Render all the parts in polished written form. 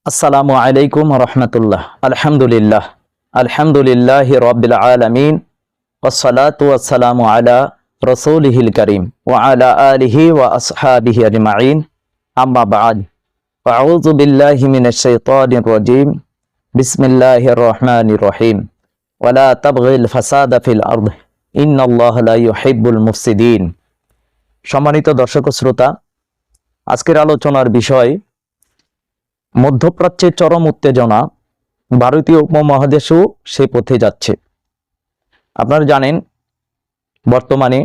আসসালামু আলাইকুম রহমতুল্লাহ। আলহামদুলিল্লাহ আলহামদুলিল্লাহ রব্বিল আলামিন ওয়াসসালাতু ওয়াসসালামু আলা রাসূলিহিল কারীম ওয়া আলা আলিহি ওয়া আসহাবিহি আজমাইন, আম্মা বা'দ। আউযু বিল্লাহি মিনাশ শাইতানির রাজীম। বিসমিল্লাহির রহমানির রহিম। ওয়ালা তাবগিল ফাসাদা ফিল আরদ ইন্নাল্লাহা লা ইউহিব্বুল মুফসিদিন। সম্মানিত দর্শক ও শ্রোতা, আজকের আলোচনার বিষয় মধ্যপ্রাচ্যের চরম উত্তেজনা, ভারতীয় উপমহাদেশও সে পথে যাচ্ছে। আপনারা জানেন বর্তমানে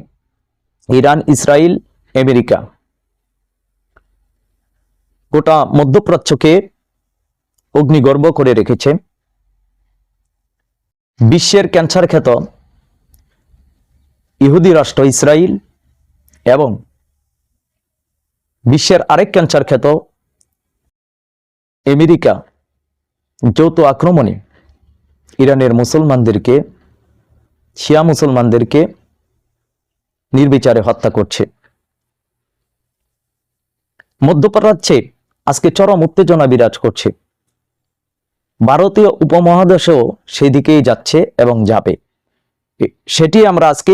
ইরান, ইসরায়েল, আমেরিকা গোটা মধ্যপ্রাচ্যকে অগ্নিগর্ভ করে রেখেছে। বিশ্বের ক্যান্সার খ্যাত ইহুদি রাষ্ট্র ইসরায়েল এবং বিশ্বের আরেক ক্যান্সার খ্যাত আমেরিকা যৌথ আক্রমণে ইরানের মুসলমানদেরকে, শিয়া মুসলমানদেরকে নির্বিচারে হত্যা করছে। মধ্যপ্রাচ্যে আজকে চরম উত্তেজনা বিরাজ করছে। ভারতীয় উপমহাদেশও সেদিকেই যাচ্ছে এবং যাবে। সেটি আমরা আজকে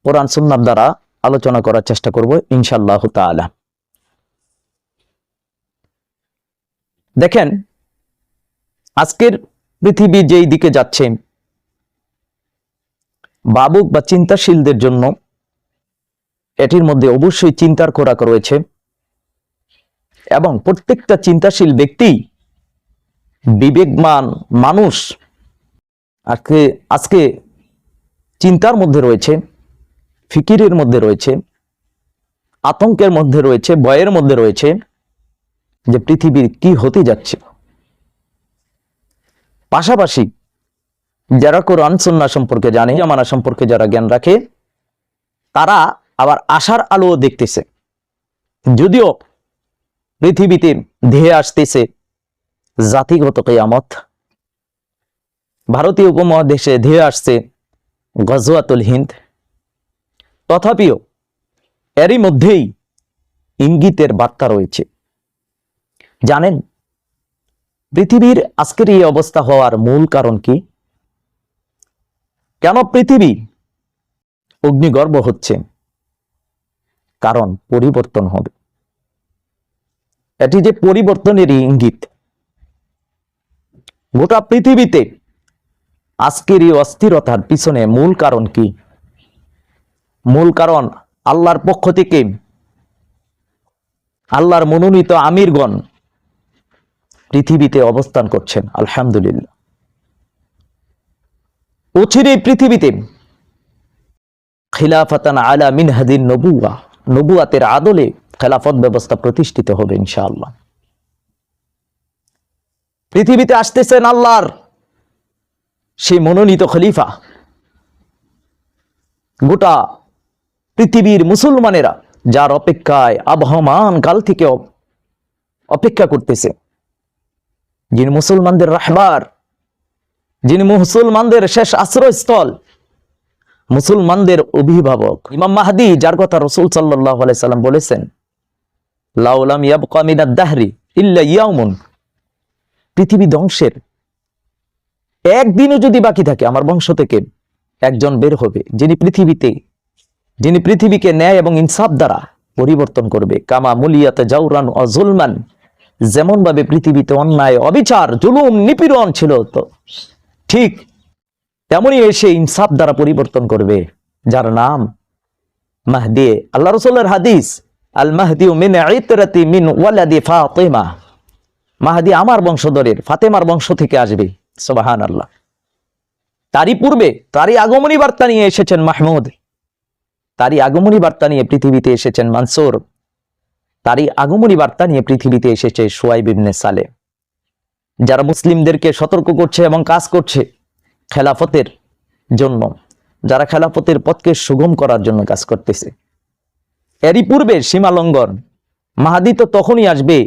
কোরআন সুন্নাহ দ্বারা আলোচনা করার চেষ্টা করব ইনশাআল্লাহ তাআলা। দেখেন, আজকের পৃথিবী যেই দিকে যাচ্ছে, ভাবুক বা চিন্তাশীলদের জন্য এটির মধ্যে অবশ্যই চিন্তার খোরাক রয়েছে এবং প্রত্যেকটা চিন্তাশীল ব্যক্তি, বিবেকমান মানুষ আজকে চিন্তার মধ্যে রয়েছে, ফিকিরের মধ্যে রয়েছে, আতঙ্কের মধ্যে রয়েছে, ভয়ের মধ্যে রয়েছে যে পৃথিবীর কি হতে যাচ্ছে। পাশাপাশি যারা কোরআন সুন্নাহ সম্পর্কে জানে, জামানা সম্পর্কে যারা জ্ঞান রাখে, তারা আবার আশার আলো দেখতেছে। যদিও পৃথিবীতে ধেয়ে আসতেছে জাতিগত কিয়ামত, ভারতীয় উপমহাদেশে ধেয়ে আসছে গজওয়াতুল হিন্দ, তথাপিও এরই মধ্যেই ইঙ্গিতের বার্তা রয়েছে। জানেন পৃথিবীর আজকের এই অবস্থা হওয়ার মূল কারণ কি? কেন পৃথিবী অগ্নিগর্ভ হচ্ছে? কারণ পরিবর্তন হবে। এটি যে পরিবর্তনেরই ইঙ্গিত। গোটা পৃথিবীতে আজকের এই অস্থিরতার পিছনে মূল কারণ কি? মূল কারণ আল্লাহর পক্ষ থেকে আল্লাহর মনোনীত আমিরগণ পৃথিবীতে অবস্থান করছেন। আলহামদুলিল্লাহ। অচিরেই পৃথিবীতে খিলাফাতান আলা মিনহাদিন নবুয়া, নবুয়াতের আদলে খেলাফত ব্যবস্থা প্রতিষ্ঠিত হবে ইনশাআল্লাহ। পৃথিবীতে আসতেছেন আল্লাহর সেই মনোনীত খলিফা। গোটা পৃথিবীর মুসলমানেরা যার অপেক্ষায় আবহমান কাল থেকে অপেক্ষা করতেছে, যিনি মুসলমানদের রাহবার, যিনি মুসলমানদের শেষ আশ্রয়স্থল, মুসলমানদের অভিভাবক ইমাম মাহদী, যার কথা রাসূল সাল্লাল্লাহু আলাইহি সাল্লাম বলেছেন, লাউ লাম ইয়াবকা মিনাদ দাহরি ইল্লা ইয়াউমুন, পৃথিবী ধ্বংসের একদিনও যদি বাকি থাকে, আমার বংশ থেকে একজন বের হবে যিনি পৃথিবীকে ন্যায় এবং ইনসাফ দ্বারা পরিবর্তন করবে। কামা মুলিয়াতে জাওরান ও জুলমান, যেমন ভাবে পৃথিবীতে অন্যায়, অবিচার, জুলুম, নিপীড়ন ছিল, তো ঠিক তেমনি এসে ইনসাফ দ্বারা পরিবর্তন করবে, যার নাম মাহদী। আল্লাহ রাসূলের হাদিস, আল মাহদী মিন ইতরাতি মিন ওয়ালাদি ফাতিমা, মাহদী আমার বংশধরের, ফাতেমার বংশ থেকে আসবে। সুবহানাল্লাহ। তারই পূর্বে তারই আগমনী বার্তা নিয়ে এসেছেন মাহমুদ, তারই আগমনী বার্তা নিয়ে পৃথিবীতে এসেছেন মানসুর, তারই আগমনী বার্তা নিয়ে পৃথিবীতে এসেছে শুআইব ইবনে সালেহ, যারা মুসলিমদেরকে সতর্ক করছে এবং কাজ করছে খেলাফতের জন্য, যারা খেলাফতের পথকে সুগম করার জন্য কাজ করতেছে। এরই পূর্বে সীমালঙ্ঘন, মাহদী তো তখনই আসবে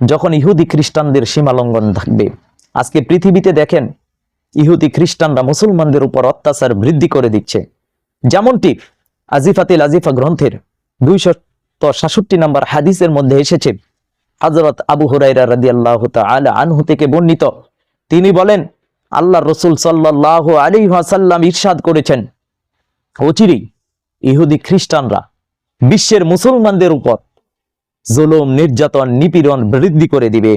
যখন ইহুদি খ্রিস্টানদের সীমালঙ্ঘন থাকবে। আজকে পৃথিবীতে দেখেন ইহুদি খ্রিস্টানরা মুসলমানদের উপর অত্যাচার বৃদ্ধি করে দিচ্ছে। যেমনটি আজিফাতিল আজিফা গ্রন্থের 266 নম্বর হাদিসের মধ্যে এসেছে, হযরত আবু হুরায়রা রাদিয়াল্লাহু তাআলা আনহু থেকে বর্ণিত, তিনি বলেন আল্লাহর রাসূল সাল্লাল্লাহু আলাইহি ওয়াসাল্লাম ইরশাদ করেছেন, অচিরেই ইহুদি খ্রিস্টানরা বিশ্বের মুসলমানদের উপর জুলুম, নির্যাতন, নিপীড়ন বৃদ্ধি করে দিবে।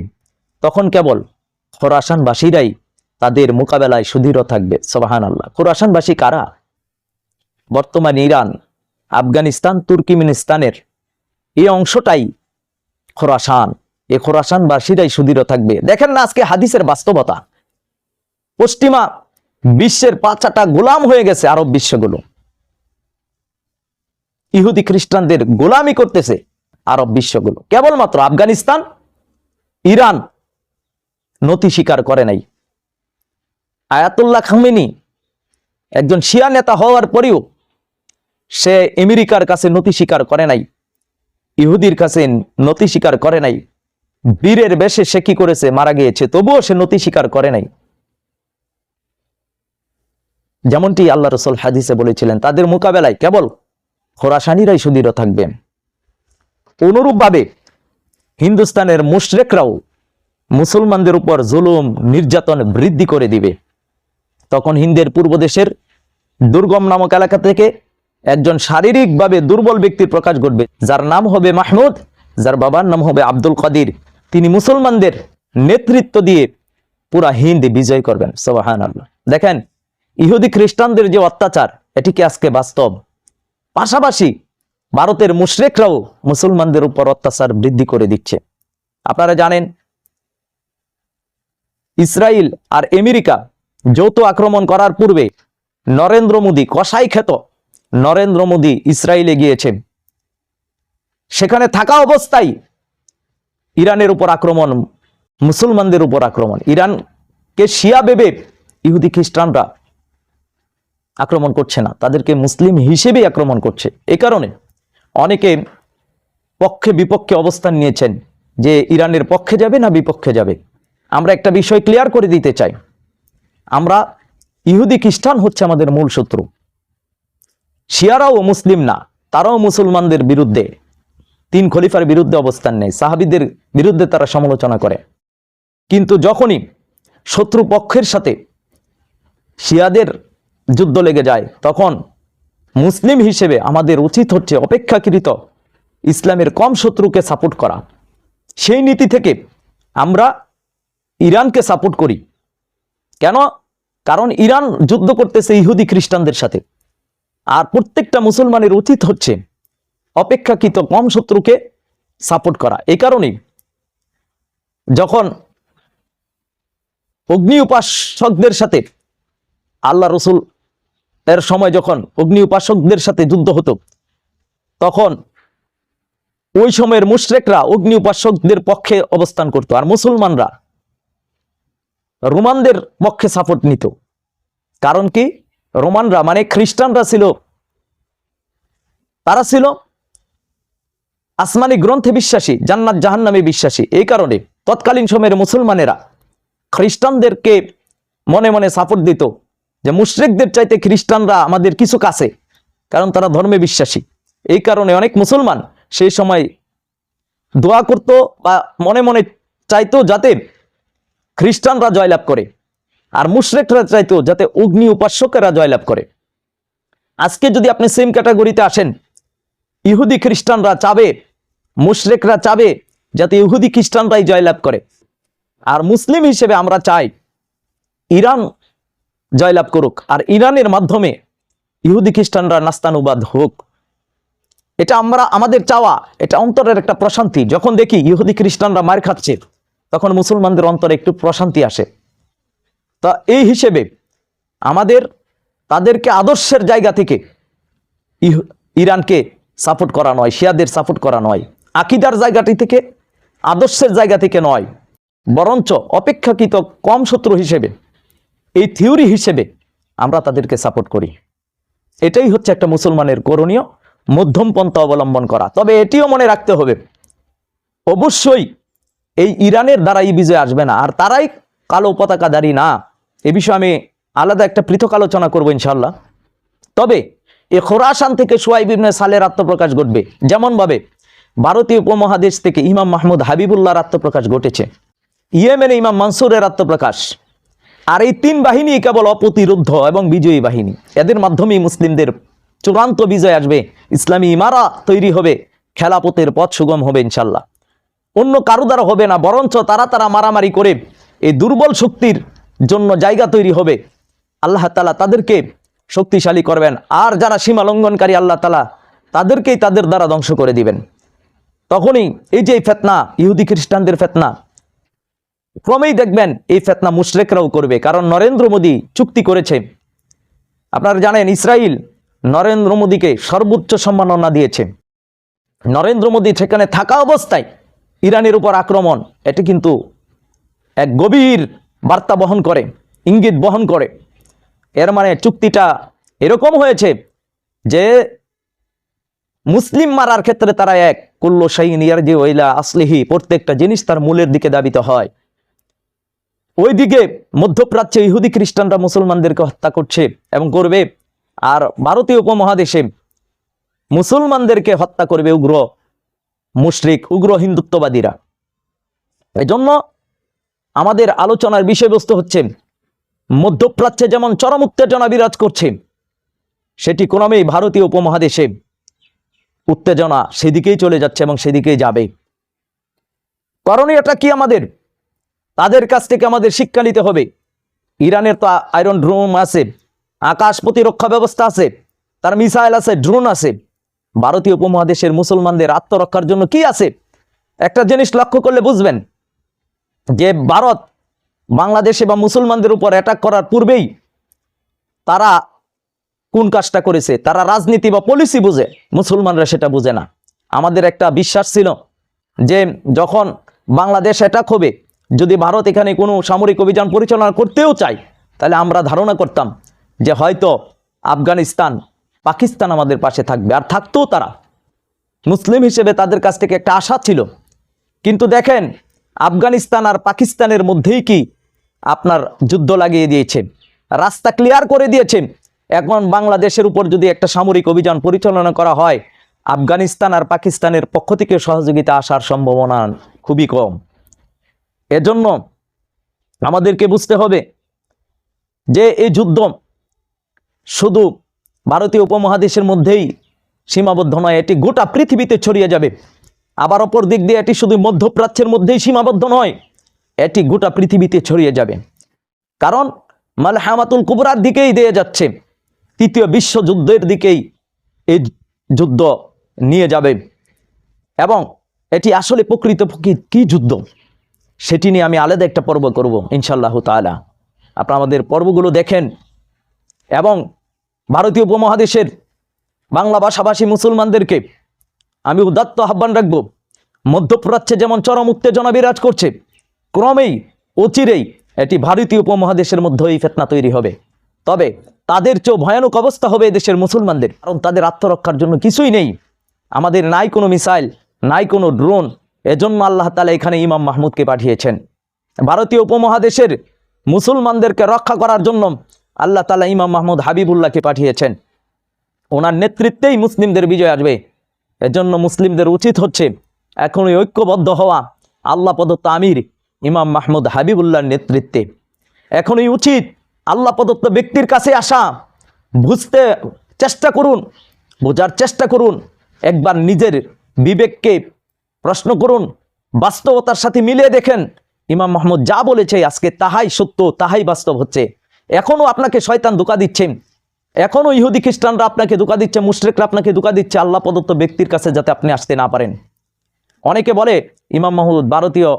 তখন কেবল খোরাসানবাসীরাই তাদের মোকাবেলায় সুদৃঢ় থাকবে। সুবহানাল্লাহ। খোরাসানবাসী কারা? বর্তমান ইরান, আফগানিস্তান, তুর্কমেনিস্তানের এই অংশটাই খোরাসান। এই খোরাসানবাসীরাই সুদৃঢ় থাকবে। দেখেন না আজকে হাদিসের বাস্তবতা, পশ্চিমা বিশ্বের পাঁচাটা গোলাম হয়ে গেছে আরব বিশ্বগুলো। ইহুদি খ্রিস্টানদের গোলামি করতেছে আরব বিশ্বগুলো। কেবলমাত্র আফগানিস্তান, ইরান নতি স্বীকার করে নাই। আয়াতুল্লাহ খামেনি একজন শিয়া নেতা হওয়ার পরেও সে আমেরিকার কাছে নতি স্বীকার করে নাই, ইহুদির কাছে নতি স্বীকার করে নাই। বীরের বেশে সে কি করেছে? মারা গিয়েছে, তবুও সে নতি স্বীকার করে নাই। যেমনটি আল্লাহ রাসূল হাদিসে বলেছিলেন, তাদের মোকাবেলায় কেবল খোরাসানিরাই সুদৃঢ় থাকবেন। অনুরূপভাবে হিন্দুস্তানের মুশরিকরাও মুসলমানদের উপর জুলুম, নির্যাতন বৃদ্ধি করে দিবে। তখন হিন্দের পূর্ব দেশের দুর্গম নামক এলাকা থেকে একজন শারীরিকভাবে দুর্বল ব্যক্তির প্রকাশ ঘটবে, যার নাম হবে মাহমুদ, যার বাবার নাম হবে আব্দুল কাদির। তিনি মুসলমানদের নেতৃত্ব দিয়ে পুরা হিন্দ বিজয় করবেন। সুবহানাল্লাহ। দেখেন ইহুদি খ্রিস্টানদের যে অত্যাচার, এটি কি আজকে বাস্তব। পাশাপাশি ভারতের মুশরিকরাও মুসলমানদের উপর অত্যাচার বৃদ্ধি করে দিচ্ছে। আপনারা জানেন ইসরায়েল আর আমেরিকা যৌথ আক্রমণ করার পূর্বে নরেন্দ্র মোদী, কসাই খ্যাত নরেন্দ্র মোদী ইসরায়েলে গিয়েছেন। সেখানে থাকা অবস্থায় ইরানের উপর আক্রমণ, মুসলমানদের উপর আক্রমণ। ইরানকে শিয়া ভেবে ইহুদি খ্রিস্টানরা আক্রমণ করছে না, তাদেরকে মুসলিম হিসেবে আক্রমণ করছে। এই কারণে অনেকে পক্ষে বিপক্ষে অবস্থান নিয়েছেন যে ইরানের পক্ষে যাবে না বিপক্ষে যাবে। আমরা একটা বিষয় ক্লিয়ার করে দিতে চাই, আমরা ইহুদি খ্রিস্টান হচ্ছে আমাদের মূল শত্রু। শিয়ারাও মুসলিম না, তারাও মুসলমানদের বিরুদ্ধে, তিন খলিফার বিরুদ্ধে অবস্থান নেয়, সাহাবীদের বিরুদ্ধে তারা সমালোচনা করে। কিন্তু যখনই শত্রু পক্ষের সাথে শিয়াদের যুদ্ধ লেগে যায়, তখন মুসলিম হিসেবে আমাদের উচিত হচ্ছে অপেক্ষাকৃত ইসলামের কম শত্রুকে সাপোর্ট করা। সেই নীতি থেকে আমরা ইরানকে সাপোর্ট করি। কেন? কারণ ইরান যুদ্ধ করতেছে ইহুদি খ্রিস্টানদের সাথে, আর প্রত্যেকটা মুসলমানের উচিত হচ্ছে অপেক্ষাকৃত কম শত্রুকে সাপোর্ট করা। এই কারণেই যখন অগ্নি উপাসকদের সাথে আল্লাহ রসুল এর সময় যখন অগ্নি উপাসকদের সাথে যুদ্ধ হতো, তখন ওই সময়ের মুশরিকরা অগ্নি উপাসকদের পক্ষে অবস্থান করত, আর মুসলমানরা রোমানদের পক্ষে সাপোর্ট নিত। কারণ কি? রোমানরা মানে খ্রিস্টানরা ছিল, তারা ছিল আসমানি গ্রন্থে বিশ্বাসী, জান্নাত জাহান্নামে বিশ্বাসী। এই কারণে তৎকালীন সময়ের মুসলমানেরা খ্রিস্টানদেরকে মনে মনে সাপোর্ট দিত যে মুশরিকদের চাইতে খ্রিস্টানরা আমাদের কিছু কাছে, কারণ তারা ধর্মে বিশ্বাসী। এই কারণে অনেক মুসলমান সেই সময় দোয়া করত বা মনে মনে চাইতো যাতে খ্রিস্টানরা জয়লাভ করে, আর মুশরিকরা চাইতো যাতে অগ্নি উপাসকেরা জয়লাভ করে। আজকে যদি আপনি সেম ক্যাটাগরিতে আসেন, ইহুদি খ্রিস্টানরা চাবে, মুশরিকরা চাবে যাতে ইহুদি খ্রিস্টানরাই জয়লাভ করে, আর মুসলিম হিসেবে আমরা চাই ইরান জয়লাভ করুক, আর ইরানের মাধ্যমে ইহুদি খ্রিস্টানরা নাস্তানুবাদ হোক। এটা আমাদের চাওয়া, এটা অন্তরের একটা প্রশান্তি। যখন দেখি ইহুদি খ্রিস্টানরা মার খাচ্ছে, তখন মুসলমানদের অন্তরে একটু প্রশান্তি আসে। তা এই হিসেবে আমাদের তাদেরকে আদর্শের জায়গা থেকে ইরানকে সাপোর্ট করা নয়, শিয়াদের সাপোর্ট করা নয়, আকীদার জায়গাটি থেকে, আদর্শের জায়গা থেকে নয়, বরঞ্চ অপেক্ষাকৃত কম শত্রু হিসেবে, এই থিওরি হিসেবে আমরা তাদেরকে সাপোর্ট করি। এটাই হচ্ছে একটা মুসলমানের করণীয়, মধ্যম পন্থা অবলম্বন করা। তবে এটিও মনে রাখতে হবে, অবশ্যই এই ইরানের দ্বারাই বিজয় আসবে না, আর তারাই কালো পতাকাধারী না। এ বিষয়ে আমি আলাদা একটা পৃথক আলোচনা করবো ইনশাল্লাহ। তবে এ খোরাসান থেকে শুআইব ইবনে সালেহর আত্মপ্রকাশ ঘটবে, যেমন ভাবে ভারতীয় উপমহাদেশ থেকে ইমাম মাহমুদ হাবিবুল্লাহর আত্মপ্রকাশ ঘটেছে, ইয়েমেনে ইমাম মানসুরের আত্মপ্রকাশ। আর এই তিন বাহিনী কেবল অপ্রতিরুদ্ধ এবং বিজয়ী বাহিনী, এদের মাধ্যমেই মুসলিমদের চূড়ান্ত বিজয় আসবে, ইসলামী ইমারা তৈরি হবে, খেলাপথের পথ সুগম হবে ইনশাল্লাহ। অন্য কারো দ্বারা হবে না, বরঞ্চ তারা মারামারি করে এই দুর্বল শক্তির জন্য জায়গা তৈরি হবে। আল্লাহ তাআলা তাদেরকে শক্তিশালী করবেন, আর যারা সীমা লঙ্ঘনকারী আল্লাহ তাআলা তাদেরকেই তাদের দ্বারা ধ্বংস করে দিবেন। তখনই এই যে ফিতনা, ইহুদি খ্রিস্টানদের ফিতনা, ক্রমেই দেখবেন এই ফিতনা মুশরিকরাও করবে। কারণ নরেন্দ্র মোদী চুক্তি করেছে, আপনারা জানেন ইসরায়েল নরেন্দ্র মোদীকে সর্বোচ্চ সম্মাননা দিয়েছে। নরেন্দ্র মোদী সেখানে থাকা অবস্থায় ইরানের উপর আক্রমণ, এটি কিন্তু এক গভীর বার্তা বহন করে, ইঙ্গিত বহন করে। এর মানে চুক্তিটা এরকম হয়েছে যে মুসলিম মারার ক্ষেত্রে তারা এক, কুল্লু শাইইন ইয়ারজিউ ইলা আসলিহি, প্রত্যেকটা জিনিস তার মূলের দিকে ধাবিত হয়। ওইদিকে মধ্যপ্রাচ্যে ইহুদি খ্রিস্টানরা মুসলমানদেরকে হত্যা করছে এবং করবে, আর ভারতীয় উপমহাদেশে মুসলমানদেরকে হত্যা করবে উগ্র মুশরিক, উগ্র হিন্দুত্ববাদীরা। এজন্য আমাদের আলোচনার বিষয়বস্তু হচ্ছে মধ্যপ্রাচ্যে যেমন চরম উত্তেজনা বিরাজ করছে, সেটি ক্রমেই ভারতীয় উপমহাদেশে উত্তেজনা সেদিকেই চলে যাচ্ছে এবং সেদিকেই যাবে। করণীয়টা কি আমাদের? তাদের কাছ থেকে আমাদের শিক্ষা নিতে হবে। ইরানের তো আয়রন ড্রোন আছে, আকাশ প্রতিরক্ষা ব্যবস্থা আছে, তার মিসাইল আছে, ড্রোন আছে। ভারতীয় উপমহাদেশের মুসলমানদের আত্মরক্ষার জন্য কি আছে? একটা জিনিস লক্ষ্য করলে বুঝবেন যে ভারত বাংলাদেশে বা মুসলমানদের উপর অ্যাটাক করার পূর্বেই তারা কোন কাজটা করেছে, তারা রাজনীতি বা পলিসি বুঝে, মুসলমানরা সেটা বুঝে না। আমাদের একটা বিশ্বাস ছিল যে যখন বাংলাদেশ অ্যাটাক হবে, যদি ভারত এখানে কোনো সামরিক অভিযান পরিচালনা করতেও চায়, তাহলে আমরা ধারণা করতাম যে হয়তো আফগানিস্তান, পাকিস্তান আমাদের পাশে থাকবে, আর থাকতেও তারা। মুসলিম হিসেবে তাদের কাছ থেকে একটা আশা ছিল। কিন্তু দেখেন আফগানিস্তান আর পাকিস্তানের মধ্যেই কি আপনার যুদ্ধ লাগিয়ে দিয়েছে, রাস্তা ক্লিয়ার করে দিয়েছে। এখন বাংলাদেশের উপর যদি একটা সামরিক অভিযান পরিচালনা করা হয়, আফগানিস্তান আর পাকিস্তানের পক্ষ থেকে সহযোগিতা আসার সম্ভাবনা খুবই কম। এজন্য আমাদেরকে বুঝতে হবে যে এই যুদ্ধ শুধু ভারতীয় উপমহাদেশের মধ্যেই সীমাবদ্ধ নয়, এটি গোটা পৃথিবীতে ছড়িয়ে যাবে। আবার অপর দিক দিয়ে এটি শুধু মধ্যপ্রাচ্যের মধ্যেই সীমাবদ্ধ নয়, এটি গোটা পৃথিবীতে ছড়িয়ে যাবে। কারণ মালহামাতুল কুবরার দিকেই দিয়ে যাচ্ছে, তৃতীয় বিশ্বযুদ্ধের দিকেই এই যুদ্ধ নিয়ে যাবে। এবং এটি আসলে প্রকৃতপক্ষে কি যুদ্ধ, সেটি নিয়ে আমি আলাদা একটা পর্ব করব ইনশাআল্লাহ তাআলা। আপনারা আমাদের পর্বগুলো দেখেন এবং ভারতীয় উপমহাদেশের বাংলা ভাষাভাষী মুসলমানদেরকে আমি উদাত্ত আহ্বান রাখব। মধ্যপ্রাচ্যে যেমন চরম উত্তেজনা বিরাজ করছে, ক্রমেই অচিরেই এটি ভারতীয় উপমহাদেশের মধ্যে এই ফিতনা তৈরি হবে। তবে তাদের চেয়েও ভয়ানক অবস্থা হবে এদেশের মুসলমানদের, কারণ তাদের আত্মরক্ষার জন্য কিছুই নেই। আমাদের নাই কোনো মিসাইল, নাই কোনো ড্রোন। এজন্য আল্লাহ তাআলা এখানে ইমাম মাহমুদকে পাঠিয়েছেন। ভারতীয় উপমহাদেশের মুসলমানদেরকে রক্ষা করার জন্য আল্লাহ তাআলা ইমাম মাহমুদ হাবিবুল্লাহকে পাঠিয়েছেন। ওনার নেতৃত্বেই মুসলিমদের বিজয় আসবে। এজন্য মুসলিমদের উচিত হচ্ছে এখনই ঐক্যবদ্ধ হওয়া আল্লাহ প্রদত্ত আমির ইমাম মাহমুদ হাবিবুল্লাহর নেতৃত্বে। এখনই উচিত আল্লাহ প্রদত্ত ব্যক্তির কাছে আসা, বুঝতে চেষ্টা করুন, বোঝার চেষ্টা করুন, একবার নিজের বিবেককে প্রশ্ন করুন, বাস্তবতার সাথে মিলিয়ে দেখেন ইমাম মাহমুদ যা বলেছে আজকে তাহাই সত্য, তাহাই বাস্তব হচ্ছে। এখনও আপনাকে শয়তান ধোঁকা দিচ্ছে, এখনও ইহুদি খ্রিস্টানরা আপনাকে ধোঁকা দিচ্ছে, মুশরিকরা আপনাকে ধোঁকা দিচ্ছে আল্লাহ প্রদত্ত ব্যক্তির কাছে যাতে আপনি আসতে না পারেন। অনেকে বলে ইমাম মাহমুদ ভারতীয়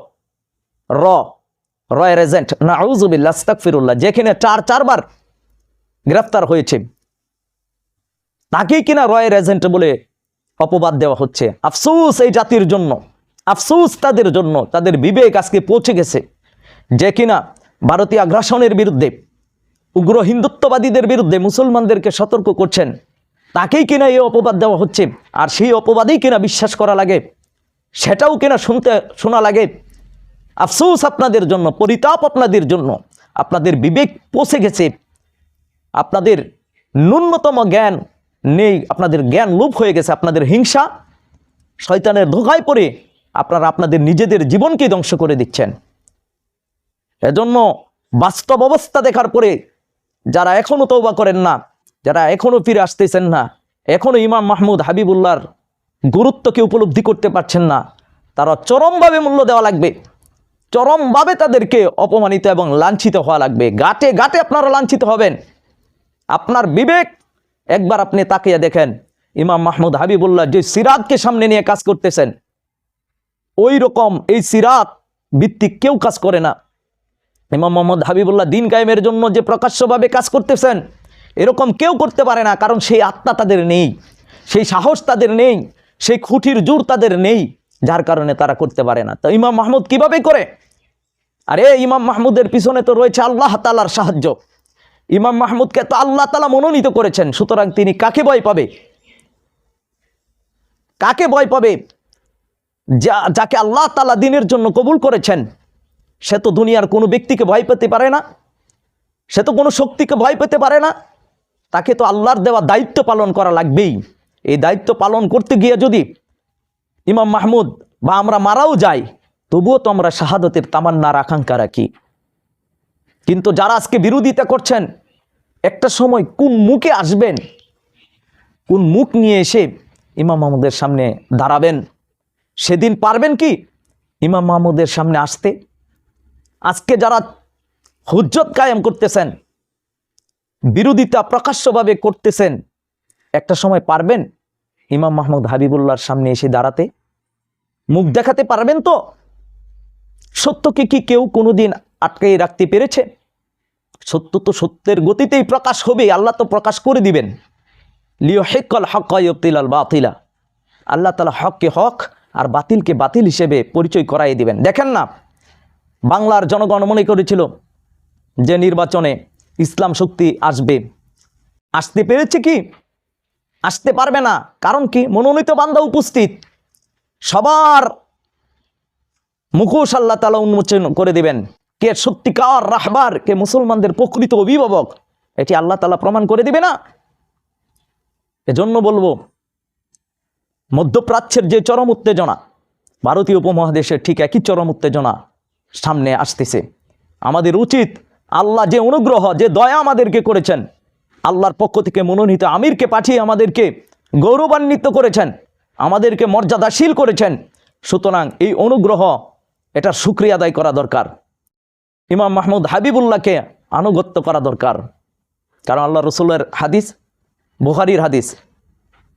রয়ের এজেন্ট, নাউযুবিল্লাহ আস্তাগফিরুল্লাহ, যেখানে চারবার গ্রেফতার হয়েছে তাকেই কিনা রয়ের এজেন্ট বলে অপবাদ দেওয়া হচ্ছে। আফসোস এই জাতির জন্য, আফসোস তাদের জন্য, তাদের বিবেক আজকে পৌঁছে গেছে যে কিনা ভারতীয় আগ্রাসনের বিরুদ্ধে, উগ্র হিন্দুত্ববাদীদের বিরুদ্ধে মুসলমানদেরকে সতর্ক করছেন, তাকেই কিনা এই অপবাদ দেওয়া হচ্ছে। আর সেই অপবাদেই কিনা বিশ্বাস করা লাগে, সেটাও কিনা শোনা লাগে। আফসোস আপনাদের জন্য, পরিতাপ আপনাদের জন্য। আপনাদের বিবেক পৌঁছে গেছে, আপনাদের ন্যূনতম জ্ঞান নেই, আপনাদের জ্ঞান লোপ হয়ে গেছে, আপনাদের হিংসা শয়তানের ধোঁকায় পড়ে আপনারা আপনাদের নিজেদের জীবনকে ধ্বংস করে দিচ্ছেন। এজন্য বাস্তব অবস্থা দেখার পরে যারা এখনো তওবা করেন না, যারা এখনো ফিরে আসতেছেন না, এখনো ইমাম মাহমুদ হাবিবুল্লাহর গুরুত্বকে উপলব্ধি করতে পারছেন না, তারা চরমভাবে মূল্য দেওয়া লাগবে, চরমভাবে তাদেরকে অপমানিত এবং লাঞ্ছিত হওয়া লাগবে। গাটে গাটে আপনারা লাঞ্ছিত হবেন। আপনার বিবেক একবার আপনি তাকিয়ে দেখেন, ইমাম মাহমুদ হাবিবুল্লাহ যে সিরাতকে সামনে নিয়ে কাজ করতেছেন, ওই রকম এই সিরাত ভিত্তিক কেউ কাজ করে না। ইমাম মাহমুদ হাবিবুল্লাহ দিন কায়েমের জন্য যে প্রকাশ্যভাবে কাজ করতেছেন, এরকম কেউ করতে পারে না, কারণ সেই আত্মা তাদের নেই, সেই সাহস তাদের নেই, সেই খুঁটির জোর তাদের নেই, যার কারণে তারা করতে পারে না। তো ইমাম মাহমুদ কিভাবে করে? আরে ইমাম মাহমুদের পিছনে তো রয়েছে আল্লাহ তাআলার সাহায্য। ইমাম মাহমুদকে তো আল্লাহ তাআলা মনোনীত করেছেন, সুতরাং তিনি কাকে ভয় পাবে? কাকে ভয় পাবে? যাকে আল্লাহ তাআলা দ্বীনের জন্য কবুল করেছেন, সে তো দুনিয়ার কোনো ব্যক্তিকে ভয় পেতে পারে না, সে তো কোনো শক্তিকে ভয় পেতে পারে না। তাকে তো আল্লাহর দেওয়া দায়িত্ব পালন করা লাগবেই। এই দায়িত্ব পালন করতে গিয়ে যদি ইমাম মাহমুদ বা আমরা মারাও যাই, তবুও তো আমরা শাহাদতের তামান্নার আকাঙ্ক্ষা রাখি। কিন্তু যারা আজকে বিরোধিতা করছেন, একটা সময় কোন মুখে আসবেন, কোন মুখ নিয়ে এসে ইমাম মাহমুদের সামনে দাঁড়াবেন, সেদিন পারবেন কি ইমাম মাহমুদের সামনে আসতে? আজকে যারা হুজ্জত কায়েম করতেছেন, বিরোধিতা প্রকাশ্যভাবে করতেছেন, একটা সময় পারবেন ইমাম মাহমুদ হাবিবুল্লাহর সামনে এসে দাঁড়াতে? মুখ দেখাতে পারবেন তো? সত্যকে কি কেউ কোনোদিন আটকে রাখতে পেরেছে? সত্য তো সত্যের গতিতেই প্রকাশ হবে, আল্লাহ তো প্রকাশ করে দিবেন। লিয়হিক্কাল হাক্কা ওয়ায়ুবতিলাল বাতিলা, আল্লাহ তাআলা হককে হক আর বাতিলকে বাতিল হিসেবে পরিচয় করাই দিবেন। দেখেন না, বাংলার জনগণ মনে করেছিল যে নির্বাচনে ইসলাম শক্তি আসবে, আসতে পেরেছে কি? আসতে পারবে না। কারণ কি? মনোনীত বান্দা উপস্থিত, সবার মুখোশ আল্লাহ তাআলা উন্মোচন করে দিবেন। কে সত্যিকার রাহবার, কে মুসলমানদের প্রকৃত অভিভাবক, এটি আল্লাহ তাআলা প্রমাণ করে দিবে না? এজন্য বলবো, মধ্যপ্রাচ্যের যে চরম উত্তেজনা, ভারতীয় উপমহাদেশের ঠিক একই চরম উত্তেজনা সামনে আসতেছে। আমাদের উচিত আল্লাহ যে অনুগ্রহ, যে দয়া আমাদেরকে করেছেন, আল্লাহর পক্ষ থেকে মনোনীত আমিরকে পাঠিয়ে আমাদেরকে গৌরবান্বিত করেছেন, আমাদেরকে মর্যাদাশীল করেছেন, সুতরাং এই অনুগ্রহ, এটার শুকরিয়া আদায় করা দরকার। ইমাম মাহমুদ হাবিবুল্লাহকে আনুগত্য করা দরকার। কারণ আল্লাহ রসুলের হাদিস, বুখারীর হাদিস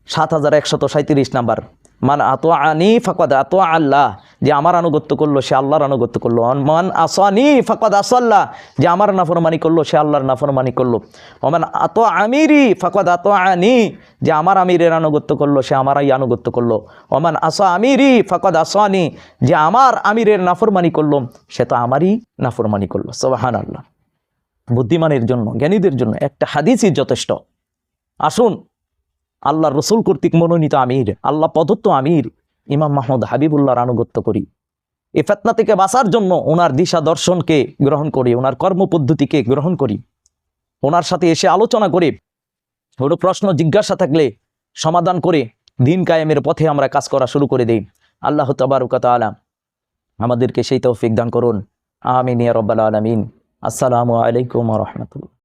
7137 নাম্বার, মান আতাআনি ফাকাদ আতা আল্লাহ, যে আমার আনুগত্য করলো সে আল্লাহর আনুগত্য করলো। মান আসানি ফাকাদ আসাল্লাহ, যে আমার নাফরমানি করলো সে আল্লাহর নাফরমানি করলো। ওমান আতা আমিরি ফাকাদ আতাআনি, যে আমার আমিরের আনুগত্য করলো সে আমারই আনুগত্য করলো। ওমান আসা আমিরি ফাকাদ আসানি, যে আমার আমিরের নাফরমানি করলো সে তো আমারই নাফরমানি করলো। সুবহানাল্লাহ। বুদ্ধিমানের জন্য, জ্ঞানীদের জন্য একটা হাদিসই যথেষ্ট। আসুন আল্লাহ রসুল কর্তৃক মনোনীত আমির, আল্লাহ প্রদত্ত আমির ইমাম মাহমুদ হাবিবুল্লাহর আনুগত্য করি। এই ফিতনা থেকে বাঁচার জন্য ওনার দিশা দর্শনকে গ্রহণ করি, ওনার কর্মপদ্ধতিকে গ্রহণ করি, ওনার সাথে এসে আলোচনা করে কোনো প্রশ্ন জিজ্ঞাসা থাকলে সমাধান করে দিন কায়েমের পথে আমরা কাজ করা শুরু করে দেই। আল্লাহ তাবারক ওয়া তাআলা আমাদেরকে সেই তৌফিক দান করুন। আমিন ইয়া রাব্বাল আলামিন। আসসালামু আলাইকুম ওয়া রাহমাতুল্লাহ।